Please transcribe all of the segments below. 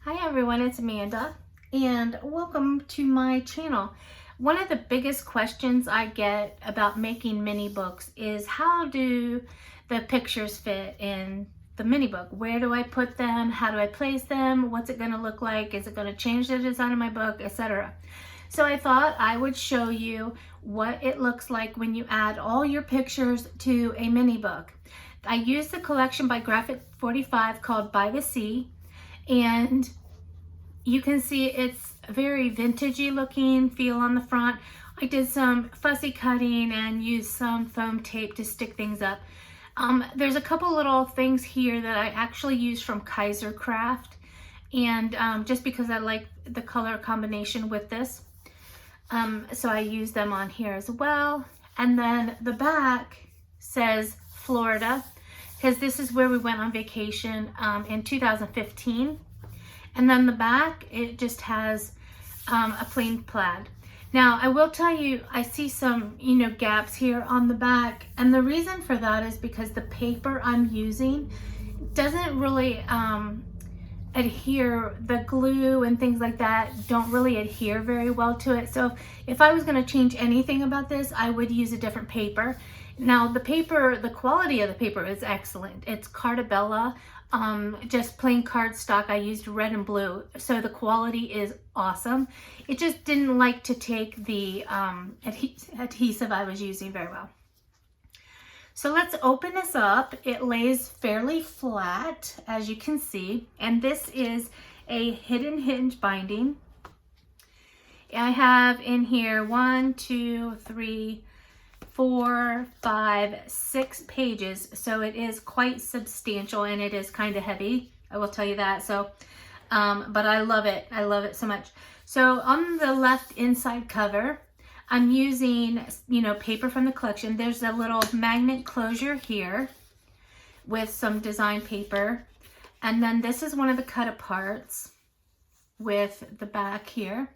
Hi everyone, it's Amanda and welcome to my channel. One of the biggest questions I get about making mini books is how do the pictures fit in the mini book? Where do I put them? How do I place them? What's it going to look like? Is it going to change the design of my book, etc.? So I thought I would show you what it looks like when you add all your pictures to a mini book. I used the collection by Graphic 45 called By the Sea, and you can see it's very vintagey looking feel on the front. I did some fussy cutting and used some foam tape to stick things up. There's a couple little things here that I actually used from Kaiser Craft, and just because I like the color combination with this. So I used them on here as well. And then the back says Florida, because this is where we went on vacation in 2015. And then the back, it just has a plain plaid. Now, I will tell you, I see some, gaps here on the back. And the reason for that is because the paper I'm using doesn't really adhere. The glue and things like that don't really adhere very well to it. So if I was going to change anything about this, I would use a different paper. Now, the quality of the paper is excellent. It's Cartabella. Just plain cardstock. I used red and blue, so the quality is awesome. It just didn't like to take the adhesive I was using very well. So let's open this up. It lays fairly flat, as you can see, and this is a hidden hinge binding. I have in here 4, 5, 6 pages, so it is quite substantial and it is kind of heavy, I will tell you that. So but I love it so much. So on the left inside cover, I'm using paper from the collection. There's a little magnet closure here with some design paper, and then this is one of the cut aparts with the back here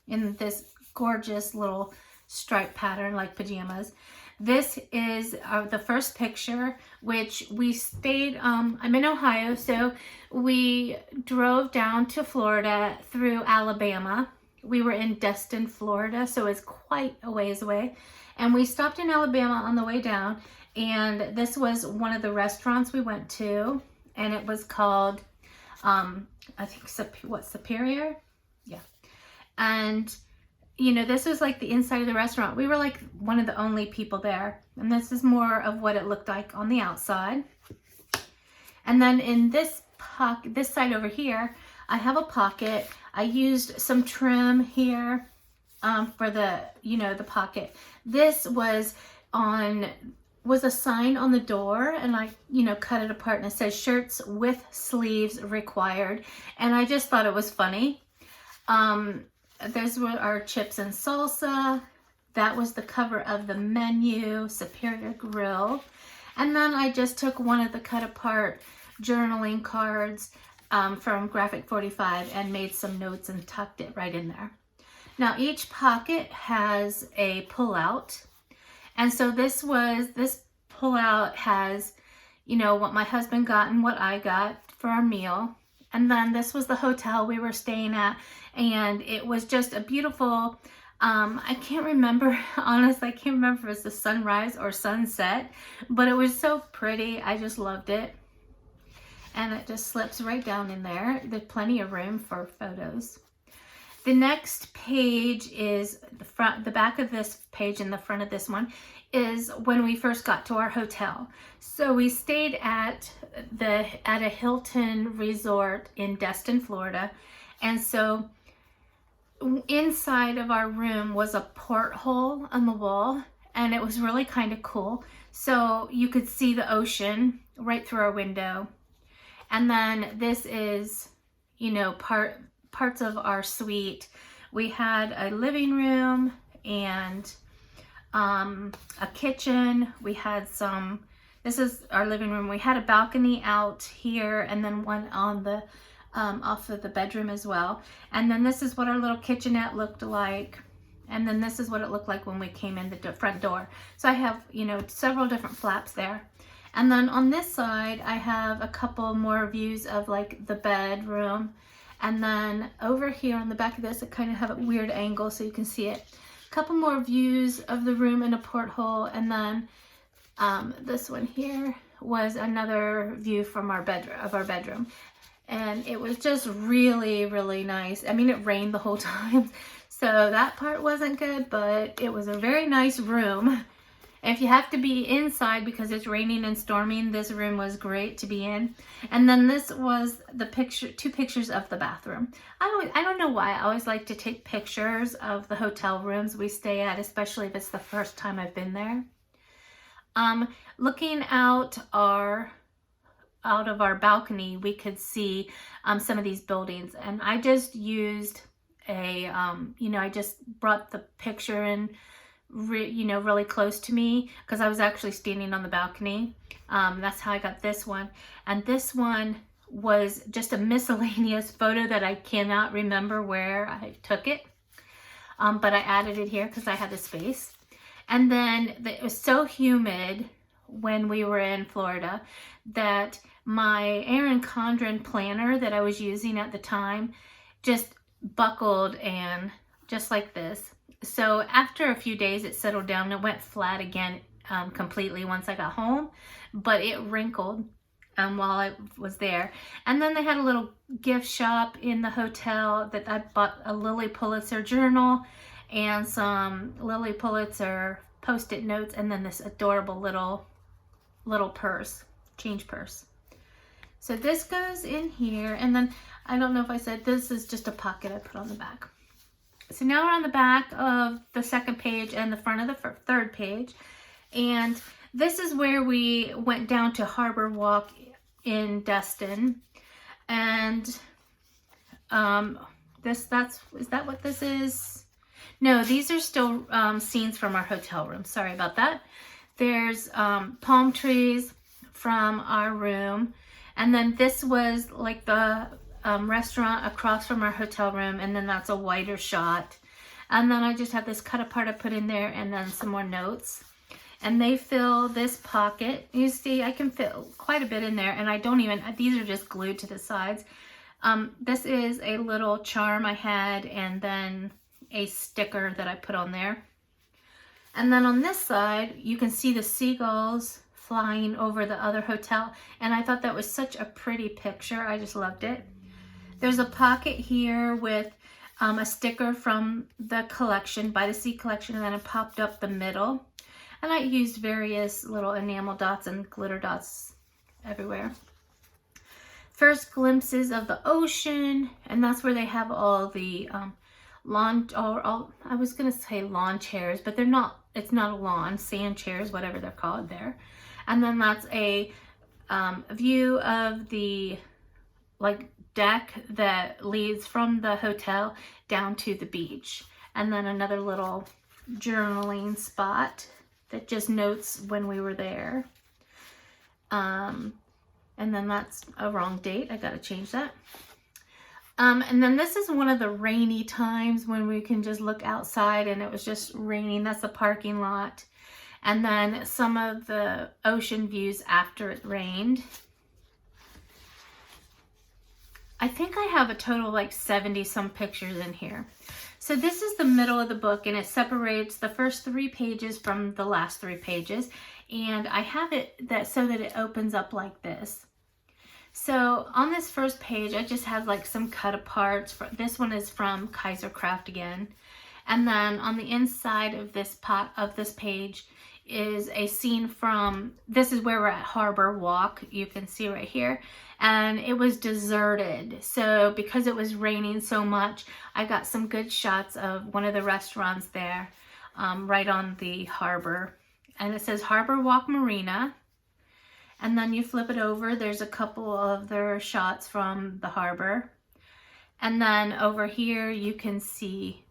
in this gorgeous little stripe pattern like pajamas. This is the first picture, which we stayed, I'm in Ohio, so we drove down to Florida through Alabama. We were in Destin, Florida, so it's quite a ways away. And we stopped in Alabama on the way down, and this was one of the restaurants we went to, and it was called, I think, Superior? Yeah. And this was like the inside of the restaurant. We were like one of the only people there. And this is more of what it looked like on the outside. And then in this side over here, I have a pocket. I used some trim here for the, the pocket. This was a sign on the door, and I, cut it apart, and it says shirts with sleeves required. And I just thought it was funny. Those were our chips and salsa. That was the cover of the menu, Superior Grill. And then I just took one of the cut apart journaling cards from Graphic 45 and made some notes and tucked it right in there. Now each pocket has a pull-out. And so this pull-out has, what my husband got and what I got for our meal. And then this was the hotel we were staying at, and it was just a beautiful, I can't remember, honestly, I can't remember if it's the sunrise or sunset, but it was so pretty. I just loved it. And it just slips right down in there. There's plenty of room for photos. The next page is the back of this page and the front of this one is when we first got to our hotel. So we stayed at a Hilton resort in Destin, Florida. And so inside of our room was a porthole on the wall, and it was really kind of cool. So you could see the ocean right through our window. And then this is, parts of our suite. We had a living room and a kitchen. We had this is our living room. We had a balcony out here, and then one on the off of the bedroom as well. And then this is what our little kitchenette looked like. And then this is what it looked like when we came in the front door. So I have, several different flaps there. And then on this side, I have a couple more views of like the bedroom And then over here on the back of this, I kind of have a weird angle so you can see it. A couple more views of the room in a porthole, and then this one here was another view from our bedroom. And it was just really, really nice. I mean, it rained the whole time, so that part wasn't good, but it was a very nice room. If you have to be inside because it's raining and storming, this room was great to be in. And then this was the two pictures of the bathroom. I don't know why, I always like to take pictures of the hotel rooms we stay at, especially if it's the first time I've been there. Looking out of our balcony, we could see some of these buildings, and I just used a, I just brought the picture in, really close to me because I was actually standing on the balcony. That's how I got this one. And this one was just a miscellaneous photo that I cannot remember where I took it, but I added it here because I had the space. And then it was so humid when we were in Florida that my Erin Condren planner that I was using at the time just buckled, and just like this. So after a few days it settled down. It went flat again completely once I got home, but it wrinkled while I was there. And then they had a little gift shop in the hotel that I bought a Lily Pulitzer journal and some Lily Pulitzer post-it notes, and then this adorable little purse, change purse. So this goes in here, and then I don't know if I said this is just a pocket I put on the back. So now we're on the back of the second page and the front of the third page, and this is where we went down to Harbor Walk in Destin. And is that what this is? No, these are still scenes from our hotel room. Sorry about that. There's palm trees from our room. And then this was like the restaurant across from our hotel room. And then that's a wider shot. And then I just have this cut apart I put in there, and then some more notes. And they fill this pocket. You see, I can fit quite a bit in there. And I don't even, these are just glued to the sides. This is a little charm I had, and then a sticker that I put on there. And then on this side, you can see the seagulls flying over the other hotel. And I thought that was such a pretty picture. I just loved it. There's a pocket here with a sticker from the collection, By the Sea collection, and then it popped up the middle. And I used various little enamel dots and glitter dots everywhere. First glimpses of the ocean, and that's where they have all the I was gonna say lawn chairs, but they're not, it's not a lawn, sand chairs, whatever they're called there. And then that's a view of the deck that leads from the hotel down to the beach. And then another little journaling spot that just notes when we were there. And then that's a wrong date, I gotta change that. And then this is one of the rainy times when we can just look outside, and it was just raining. That's the parking lot. And then some of the ocean views after it rained. I think I have a total like 70 some pictures in here. So this is the middle of the book, and it separates the first 3 pages from the last 3 pages. And I have it so that it opens up like this. So on this first page, I just have like some cut aparts. This one is from Kaiser Craft again. And then on the inside of this page is a scene from, this is where we're at Harbor Walk, you can see right here. And it was deserted. So because it was raining so much, I got some good shots of one of the restaurants there, right on the harbor. And it says Harbor Walk Marina. And then you flip it over, there's a couple of their shots from the harbor. And then over here you can see,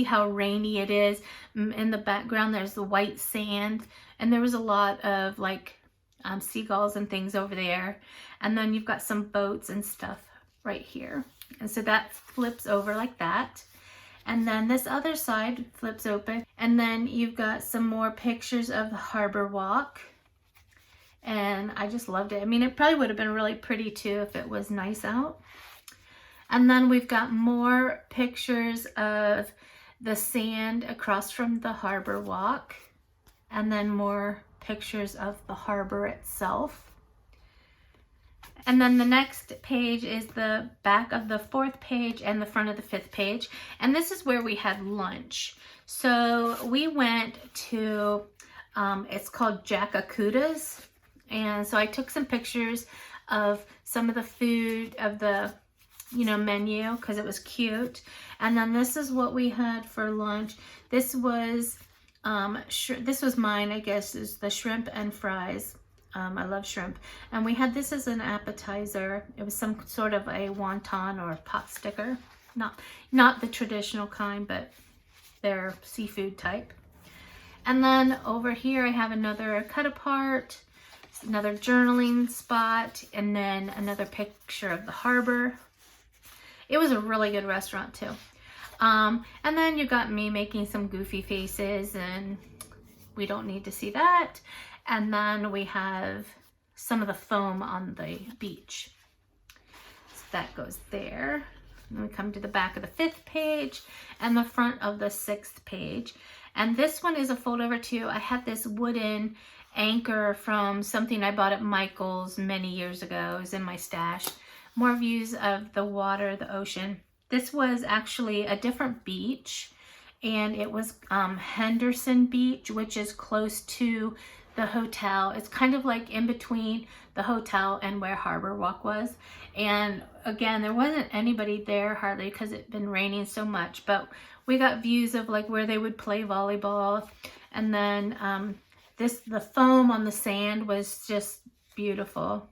how rainy it is. In the background there's the white sand, and there was a lot of seagulls and things over there. And then you've got some boats and stuff right here. And so that flips over like that. And then this other side flips open. And then you've got some more pictures of the Harbor Walk. And I just loved it. I mean, it probably would have been really pretty too if it was nice out. And then we've got more pictures of the sand across from the harbor walk, and then more pictures of the harbor itself. And then the next page is the back of the 4th page and the front of the 5th page. And this is where we had lunch. So we went to, it's called Jack Akuda's. And so I took some pictures of some of the food of the, menu, because it was cute. And then this is what we had for lunch. This was, this was mine, I guess, is the shrimp and fries. I love shrimp. And we had this as an appetizer. It was some sort of a wonton or pot sticker. Not the traditional kind, but they're seafood type. And then over here I have another cut apart, another journaling spot, and then another picture of the harbor. It was a really good restaurant too. And then you got me making some goofy faces, and we don't need to see that. And then we have some of the foam on the beach. So that goes there. And we come to the back of the 5th page and the front of the 6th page. And this one is a fold over too. I had this wooden anchor from something I bought at Michael's many years ago. It was in my stash. More views of the water, the ocean. This was actually a different beach, and it was Henderson Beach, which is close to the hotel. It's kind of like in between the hotel and where Harbor Walk was. And again, there wasn't anybody there hardly because it'd been raining so much, but we got views of like where they would play volleyball. And then the foam on the sand was just beautiful.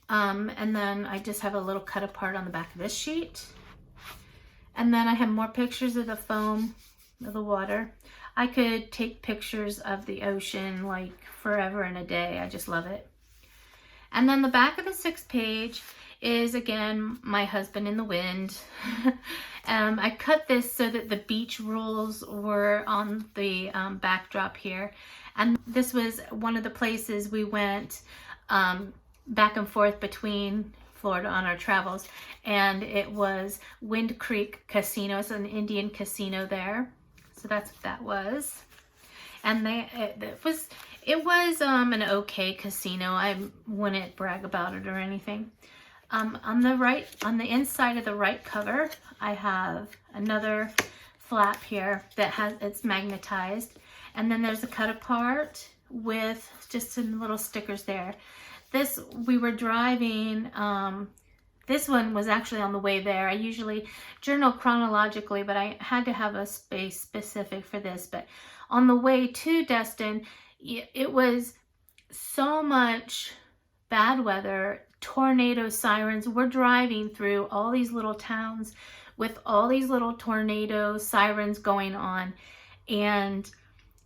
And then I just have a little cut apart on the back of this sheet. And then I have more pictures of the foam, of the water. I could take pictures of the ocean like forever and a day. I just love it. And then the back of the 6th page is, again, my husband in the wind. I cut this so that the beach rules were on the backdrop here. And this was one of the places we went back and forth between Florida on our travels, and it was Wind Creek Casino. It's an Indian casino there, so that's what that was. And it was an okay casino. I wouldn't brag about it or anything. On the inside of the right cover, I have another flap here that it's magnetized, and then there's a cut apart with just some little stickers there. This, we were driving, this one was actually on the way there. I usually journal chronologically, but I had to have a space specific for this. But on the way to Destin, it was so much bad weather, tornado sirens. We're driving through all these little towns with all these little tornado sirens going on. And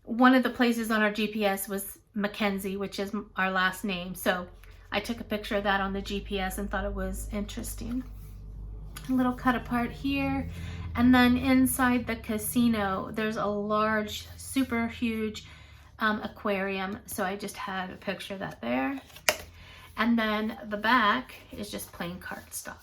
one of the places on our GPS was Mackenzie, which is our last name. So I took a picture of that on the GPS and thought it was interesting. A little cut apart here. And then inside the casino, there's a large, super huge aquarium. So I just had a picture of that there. And then the back is just plain cardstock.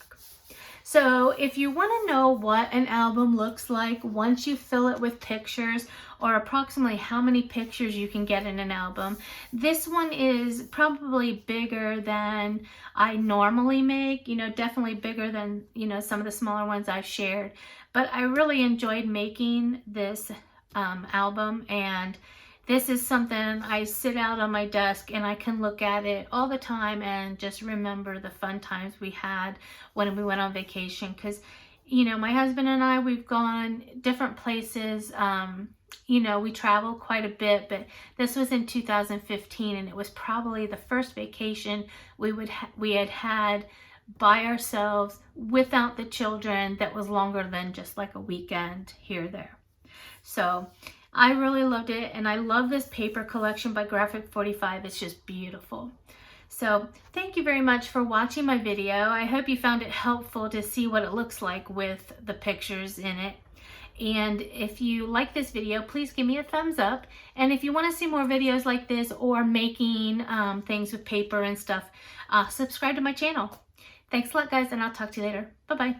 So if you want to know what an album looks like once you fill it with pictures, or approximately how many pictures you can get in an album, this one is probably bigger than I normally make, definitely bigger than, some of the smaller ones I've shared. But I really enjoyed making this album, and this is something I sit out on my desk and I can look at it all the time and just remember the fun times we had when we went on vacation. Because, my husband and I, we've gone different places. We travel quite a bit, but this was in 2015, and it was probably the first vacation we had had by ourselves without the children that was longer than just like a weekend here or there. So I really loved it, and I love this paper collection by Graphic 45. It's just beautiful. So thank you very much for watching my video. I hope you found it helpful to see what it looks like with the pictures in it. And if you like this video, please give me a thumbs up. And if you want to see more videos like this or making things with paper and stuff, subscribe to my channel. Thanks a lot, guys, and I'll talk to you later. Bye-bye.